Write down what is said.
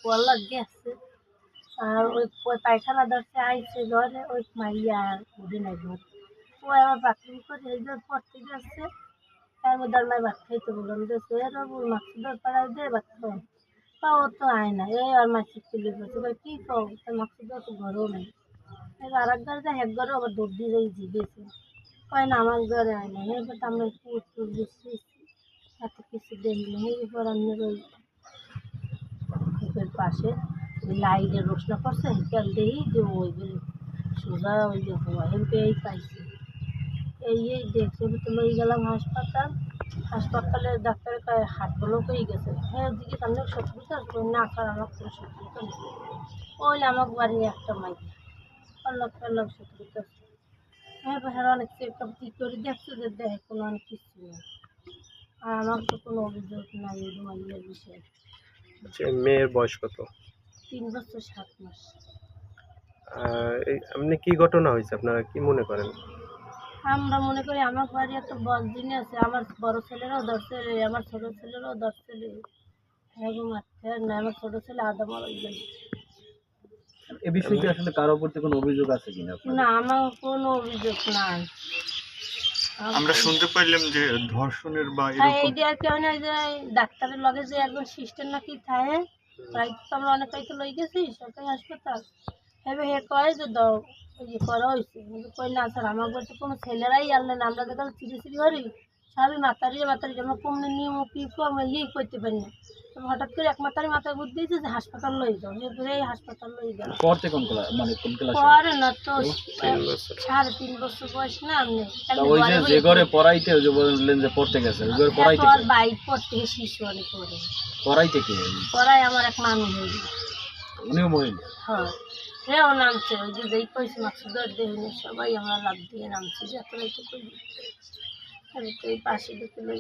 পোয়ালা গেছে আর ওই পায়খানা ধরছে আইছে ঘরে ওই মাইয়া আর উঠে নাই ঘর ও আবার বাথরুম করে এই যে পড়তে গেছে তার মধ্যে আর মাই ভাত খাইতে বললাম যে সে বাবু মাছুদার পাড়ায় দে ভাত খাও তা ও তো আয় না এই আর মাছি তুলে গেছে কী কও মাছুদার তো ঘরেও নেই এবার আর এক ঘরে যায় এক ঘরে আবার দৌড় দিয়ে যাই জিগেছে কয় না আমার ঘরে আয় না এবার আমরা একটু বুঝছি এত কিছু দেখলাম এরপর আমি ওই কূপের পাশে ওই লাইটের রোশনা করছে হেঁকাল দেখি যে ওই সোজা ওই যে হওয়া এই পাইছে এই দেখছে তো লই গেলাম হাসপাতালে ডাক্তারের কয় হাট ব্লক হয়ে গেছে হ্যাঁ ওদিকে সামনে সত্যি না স্যার আমার কোনো সত্যি ওই আমার বাড়ি একটা মাইক অল্লাহ সত্যি হ্যাঁ হ্যাঁ অনেক চেকআপ কী করে দেখছে যে দেখে কোনো অনেক কিছু নেই আর আমার তো কোনো অভিযোগ নাই ওই মাইয়ের বিষয়ে। মেয়ের বয়স কত? 3 বছর 7 মাস। এমনি কি ঘটনা হয়েছে আপনারা কি মনে করেন? আমরা মনে করি আমার বাড়ি একটা বড়দিনে আছে আমার বড় ছেলেরাও ধরছে আমার ছোট ছেলেরাও ধরছে এবং আমার ছোট ছেলে আদা মারা গেছে। এ বিষয়ে কি আসলে কারো প্রতি কোনো অভিযোগ আছে কিনা? না আমার কোনো অভিযোগ নাই। আমরা শুনতে পাইলাম যে ধর্ষণের বা এইটা আর কেউ না যে ডাক্তারের লগে যে একজন সিস্টেম নাকি থাকে প্রায় তো আমরা অনেক তো লই গেছি সরকারি হাসপাতাল এবার হে কয় যে ইয়ে করা হয়েছে কিন্তু কই না স্যার আমার বলতে কোনো ছেলেরাই আনলেন আমরা দেখলাম চিড়ি হরি সবই মাতারি আমরা কমনে নিয়ম কি আমরা ইয়েই করতে পারি না হঠাৎ করে এক মাতারি মাথায় বুদ্ধি দিয়েছে যে হাসপাতাল লই যাও এরপরে এই হাসপাতাল লই গেল পড়তে কোন ক্লাস মানে কোন ক্লাস পরে না তো 3.5 বছর বয়স না আপনি ওই যে ঘরে পড়াইতে ওই যে বললেন যে পড়তে গেছে ওই ঘরে পড়াইতে আর বাইক পড়তে শিশু অনেক করে পড়াইতে কি পড়াই আমার এক মানুষ হইল উনিও মহিলা হ্যাঁ হ্যাঁ নামছে ওই যে যেই কইছে মাছুদার দেহিনী সবাই আমরা লাভ দিয়ে নামছি যত তো করি এই পাশে দেখে লই